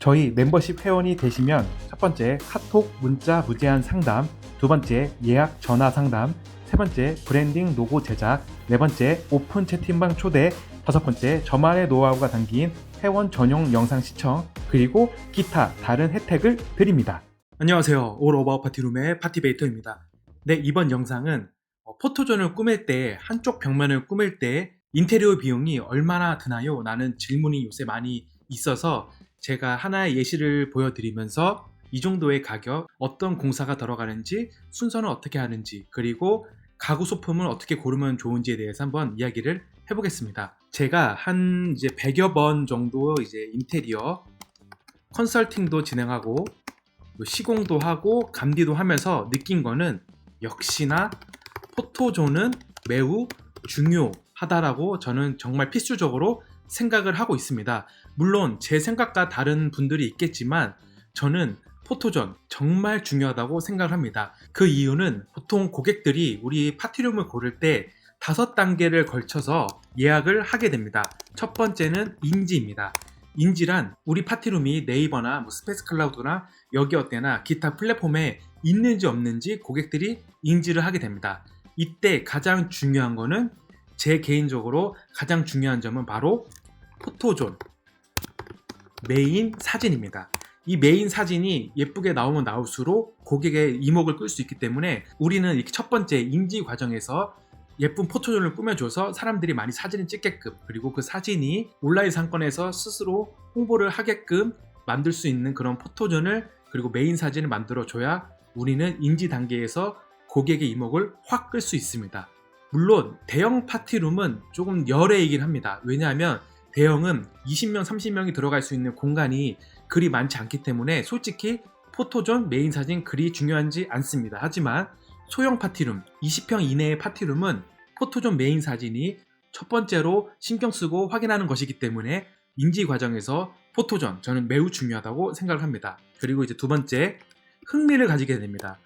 저희 멤버십 회원이 되시면 첫 번째 카톡 문자 무제한 상담, 두 번째 예약 전화 상담, 세 번째 브랜딩 로고 제작, 네 번째 오픈 채팅방 초대, 다섯 번째 저만의 노하우가 담긴 회원 전용 영상 시청, 그리고 기타 다른 혜택을 드립니다. 안녕하세요. 올 오버 파티룸의 파티베이터입니다. 네, 이번 영상은 포토존을 꾸밀 때, 한쪽 벽면을 꾸밀 때 인테리어 비용이 얼마나 드나요? 라는 질문이 요새 많이 있어서 제가 하나의 예시를 보여드리면서 이 정도의 가격, 어떤 공사가 들어가는지, 순서는 어떻게 하는지, 그리고 가구 소품을 어떻게 고르면 좋은지에 대해서 한번 이야기를 해보겠습니다. 제가 한 이제 100여 번 정도 이제 인테리어 컨설팅도 진행하고 시공도 하고 감디도 하면서 느낀 거는 역시나 포토존은 매우 중요하다라고 저는 정말 필수적으로 생각을 하고 있습니다. 물론 제 생각과 다른 분들이 있겠지만 저는 포토존 정말 중요하다고 생각을 합니다. 그 이유는 보통 고객들이 우리 파티룸을 고를 때 5단계를 걸쳐서 예약을 하게 됩니다. 첫 번째는 인지입니다. 인지란 우리 파티룸이 네이버나 스페이스 클라우드나 여기 어때나 기타 플랫폼에 있는지 없는지 고객들이 인지를 하게 됩니다. 이때 가장 중요한 거는 제 개인적으로 가장 중요한 점은 바로 포토존 메인 사진입니다. 이 메인 사진이 예쁘게 나오면 나올수록 고객의 이목을 끌 수 있기 때문에 우리는 이렇게 첫 번째 인지 과정에서 예쁜 포토존을 꾸며줘서 사람들이 많이 사진을 찍게끔, 그리고 그 사진이 온라인 상권에서 스스로 홍보를 하게끔 만들 수 있는 그런 포토존을, 그리고 메인 사진을 만들어줘야 우리는 인지 단계에서 고객의 이목을 확 끌 수 있습니다. 물론 대형 파티룸은 조금 열애이긴 합니다. 왜냐하면 대형은 20명, 30명이 들어갈 수 있는 공간이 그리 많지 않기 때문에 솔직히 포토존, 메인 사진 그리 중요하지 않습니다. 하지만 소형 파티룸, 20평 이내의 파티룸은 포토존, 메인 사진이 첫 번째로 신경 쓰고 확인하는 것이기 때문에 인지 과정에서 포토존 저는 매우 중요하다고 생각을 합니다. 그리고 이제 두 번째, 흥미를 가지게 됩니다.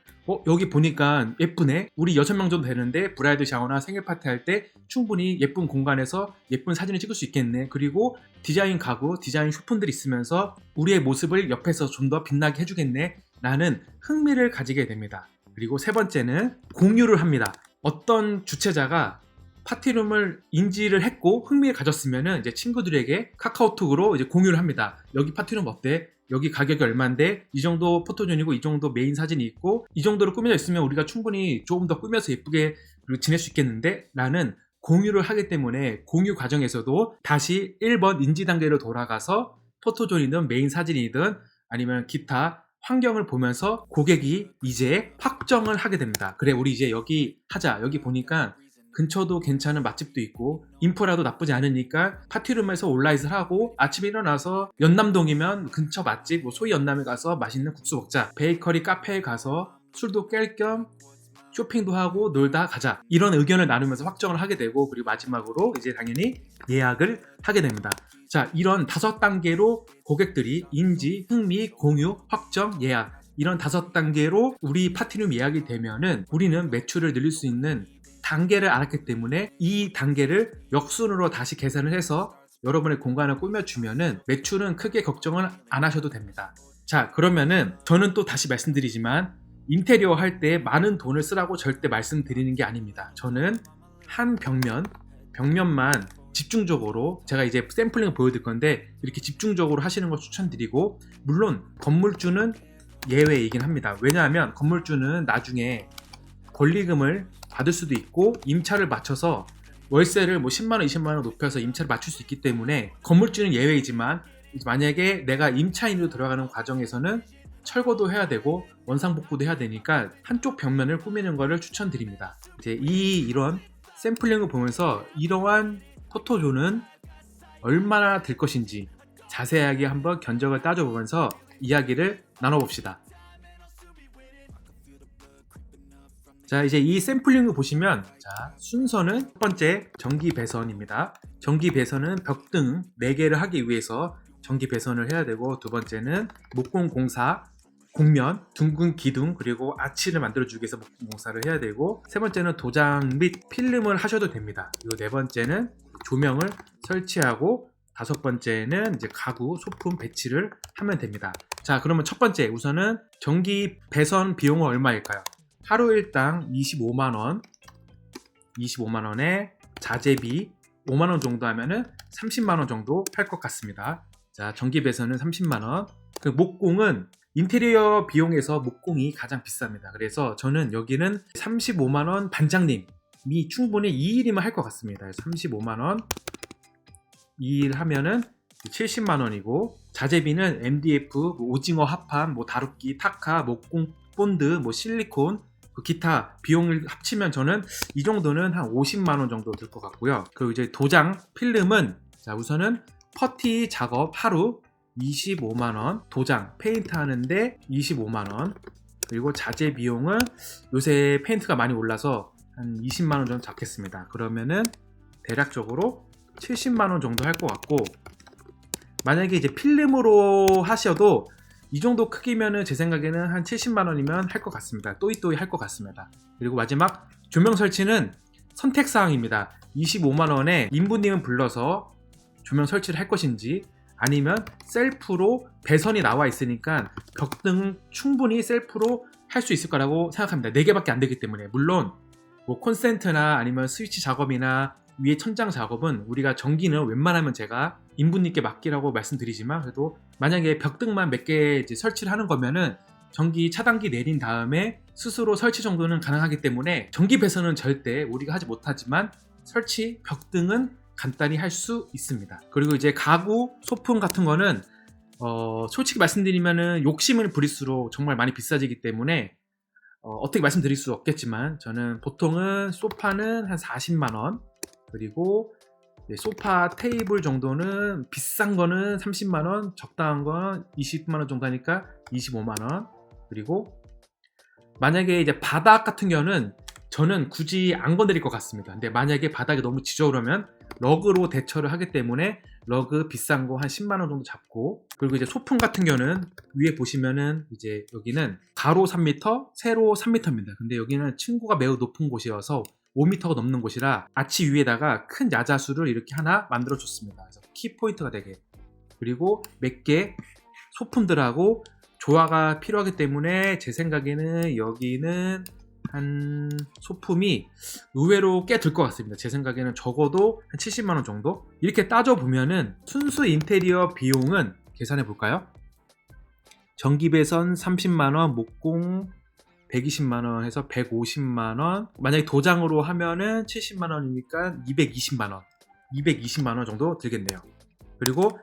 여기 보니까 예쁘네. 우리 6명 정도 되는데 브라이드 샤워나 생일 파티 할 때 충분히 예쁜 공간에서 예쁜 사진을 찍을 수 있겠네. 그리고 디자인 가구, 디자인 쇼품들이 있으면서 우리의 모습을 옆에서 좀 더 빛나게 해주겠네 라는 흥미를 가지게 됩니다. 그리고 세 번째는 공유를 합니다. 어떤 주최자가 파티룸을 인지를 했고 흥미를 가졌으면은 이제 친구들에게 카카오톡으로 이제 공유를 합니다. 여기 파티룸 어때? 여기 가격이 얼만데 이 정도 포토존이고 이 정도 메인 사진이 있고 이 정도로 꾸며져 있으면 우리가 충분히 조금 더 꾸며서 예쁘게 지낼 수 있겠는데? 라는 공유를 하기 때문에 공유 과정에서도 다시 1번 인지 단계로 돌아가서 포토존이든 메인 사진이든 아니면 기타 환경을 보면서 고객이 이제 확정을 하게 됩니다. 그래, 우리 이제 여기 하자. 여기 보니까 근처도 괜찮은 맛집도 있고 인프라도 나쁘지 않으니까 파티룸에서 온라인을 하고 아침에 일어나서 연남동이면 근처 맛집, 소위 연남에 가서 맛있는 국수 먹자. 베이커리 카페에 가서 술도 깰 겸 쇼핑도 하고 놀다 가자. 이런 의견을 나누면서 확정을 하게 되고, 그리고 마지막으로 이제 당연히 예약을 하게 됩니다. 자, 이런 5단계로 고객들이 인지, 흥미, 공유, 확정, 예약, 이런 5단계로 우리 파티룸 예약이 되면은 우리는 매출을 늘릴 수 있는 단계를 알았기 때문에 이 단계를 역순으로 다시 계산을 해서 여러분의 공간을 꾸며주면은 매출은 크게 걱정을 안 하셔도 됩니다. 자, 그러면은 저는 또 다시 말씀드리지만 인테리어 할 때 많은 돈을 쓰라고 절대 말씀드리는 게 아닙니다. 저는 한 벽면만 집중적으로, 제가 이제 샘플링을 보여드릴 건데 이렇게 집중적으로 하시는 걸 추천드리고, 물론 건물주는 예외이긴 합니다. 왜냐하면 건물주는 나중에 권리금을 받을 수도 있고 임차를 맞춰서 월세를 10만원, 20만원 높여서 임차를 맞출 수 있기 때문에 건물주는 예외이지만, 만약에 내가 임차인으로 들어가는 과정에서는 철거도 해야 되고 원상복구도 해야 되니까 한쪽 벽면을 꾸미는 것을 추천드립니다. 이제 이런 샘플링을 보면서 이러한 포토존은 얼마나 들 것인지 자세하게 한번 견적을 따져보면서 이야기를 나눠봅시다. 자, 이제 이 샘플링을 보시면, 자, 순서는 첫 번째 전기 배선입니다. 전기 배선은 벽등 4개를 하기 위해서 전기 배선을 해야 되고, 두 번째는 목공 공사, 곡면, 둥근 기둥, 그리고 아치를 만들어주기 위해서 목공 공사를 해야 되고, 세 번째는 도장 및 필름을 하셔도 됩니다. 그리고 네 번째는 조명을 설치하고 다섯 번째는 이제 가구, 소품 배치를 하면 됩니다. 자, 그러면 첫 번째 우선은 전기 배선 비용은 얼마일까요? 하루 일당 25만원, 25만원에 자재비 5만원 정도 하면은 30만원 정도 할 것 같습니다. 자, 전기 배선은 30만원. 그 목공은 인테리어 비용에서 목공이 가장 비쌉니다. 그래서 저는 여기는 35만원 반장님이 충분히 2일이면 할 것 같습니다. 35만원 2일 하면은 70만원이고, 자재비는 MDF, 오징어 합판, 다루기, 타카, 목공 본드, 실리콘, 기타 비용을 합치면 저는 이 정도는 한 50만원 정도 들 것 같고요. 그리고 이제 도장, 필름은 자, 우선은 퍼티 작업 하루 25만원, 도장, 페인트 하는데 25만원, 그리고 자재 비용은 요새 페인트가 많이 올라서 한 20만원 정도 잡겠습니다. 그러면은 대략적으로 70만원 정도 할 것 같고, 만약에 이제 필름으로 하셔도 이 정도 크기면은 제 생각에는 한 70만원이면 할 것 같습니다. 또이또이 할 것 같습니다. 그리고 마지막 조명 설치는 선택사항입니다. 25만원에 인부님은 불러서 조명 설치를 할 것인지, 아니면 셀프로 배선이 나와 있으니까 벽등 충분히 셀프로 할 수 있을 거라고 생각합니다. 4개밖에 안 되기 때문에. 물론 콘센트나 아니면 스위치 작업이나 위에 천장 작업은 우리가 전기는 웬만하면 제가 인부님께 맡기라고 말씀드리지만, 그래도 만약에 벽등만 몇 개 설치를 하는 거면은 전기 차단기 내린 다음에 스스로 설치 정도는 가능하기 때문에 전기 배선은 절대 우리가 하지 못하지만 설치 벽등은 간단히 할 수 있습니다. 그리고 이제 가구, 소품 같은 거는 솔직히 말씀드리면은 욕심을 부릴수록 정말 많이 비싸지기 때문에 어떻게 말씀드릴 수 없겠지만, 저는 보통은 소파는 한 40만원, 그리고 소파 테이블 정도는 비싼 거는 30만원, 적당한 건 20만원 정도 하니까 25만원. 그리고 만약에 이제 바닥 같은 경우는 저는 굳이 안 건드릴 것 같습니다. 근데 만약에 바닥이 너무 지저분하면 러그로 대처를 하기 때문에 러그 비싼 거 한 10만원 정도 잡고, 그리고 이제 소품 같은 경우는 위에 보시면은 이제 여기는 가로 3m, 세로 3m입니다. 근데 여기는 층고가 매우 높은 곳이어서 5m가 넘는 곳이라 아치 위에다가 큰 야자수를 이렇게 하나 만들어 줬습니다. 그래서 키포인트가 되게. 그리고 몇 개 소품들하고 조화가 필요하기 때문에 제 생각에는 여기는 한 소품이 의외로 꽤 들 것 같습니다. 제 생각에는 적어도 한 70만원 정도? 이렇게 따져보면은 순수 인테리어 비용은 계산해 볼까요? 전기배선 30만원, 목공 120만원 해서 150만원, 만약에 도장으로 하면은 70만원이니까 220만원 220만원 정도 들겠네요. 그리고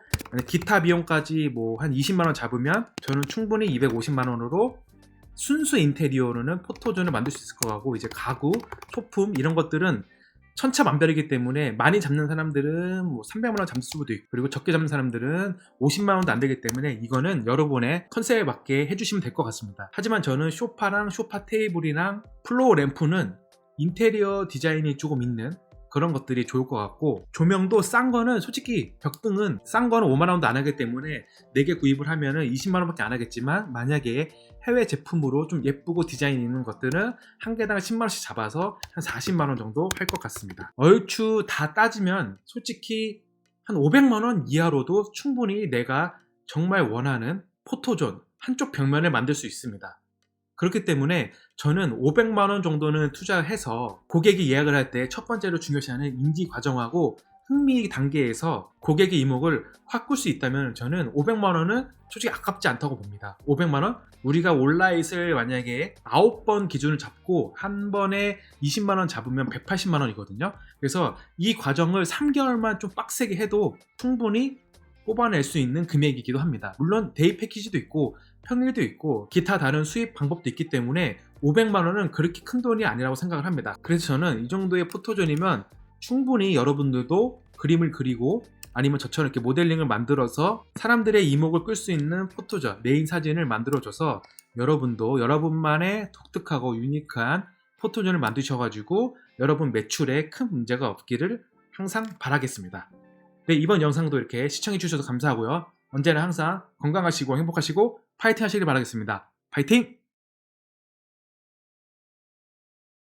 기타 비용까지 한 20만원 잡으면 저는 충분히 250만원으로 순수 인테리어로는 포토존을 만들 수 있을 것 같고, 이제 가구, 소품 이런 것들은 천차만별이기 때문에 많이 잡는 사람들은 300만원 잡을 수도 있고, 그리고 적게 잡는 사람들은 50만원도 안 되기 때문에 이거는 여러분의 컨셉에 맞게 해주시면 될 것 같습니다. 하지만 저는 소파랑 소파 테이블이랑 플로어 램프는 인테리어 디자인이 조금 있는 그런 것들이 좋을 것 같고, 조명도 싼 거는 솔직히 벽등은 싼 거는 5만원도 안 하기 때문에 4개 구입을 하면은 20만원밖에 안 하겠지만, 만약에 해외 제품으로 좀 예쁘고 디자인 있는 것들은 한 개당 10만원씩 잡아서 한 40만원 정도 할 것 같습니다. 얼추 다 따지면 솔직히 한 500만원 이하로도 충분히 내가 정말 원하는 포토존 한쪽 벽면을 만들 수 있습니다. 그렇기 때문에 저는 500만원 정도는 투자해서 고객이 예약을 할 때 첫 번째로 중요시하는 인지 과정하고 흥미 단계에서 고객의 이목을 확 끌 수 있다면 저는 500만원은 솔직히 아깝지 않다고 봅니다. 500만원? 우리가 온라인을 만약에 9번 기준을 잡고 한 번에 20만원 잡으면 180만원이거든요. 그래서 이 과정을 3개월만 좀 빡세게 해도 충분히 뽑아낼 수 있는 금액이기도 합니다. 물론 데이 패키지도 있고 평일도 있고 기타 다른 수입 방법도 있기 때문에 500만원은 그렇게 큰 돈이 아니라고 생각을 합니다. 그래서 저는 이 정도의 포토존이면 충분히 여러분들도 그림을 그리고 아니면 저처럼 이렇게 모델링을 만들어서 사람들의 이목을 끌 수 있는 포토존, 메인 사진을 만들어줘서 여러분도 여러분만의 독특하고 유니크한 포토존을 만드셔가지고 여러분 매출에 큰 문제가 없기를 항상 바라겠습니다. 네, 이번 영상도 이렇게 시청해주셔서 감사하고요. 언제나 항상 건강하시고 행복하시고 파이팅 하시길 바라겠습니다. 파이팅!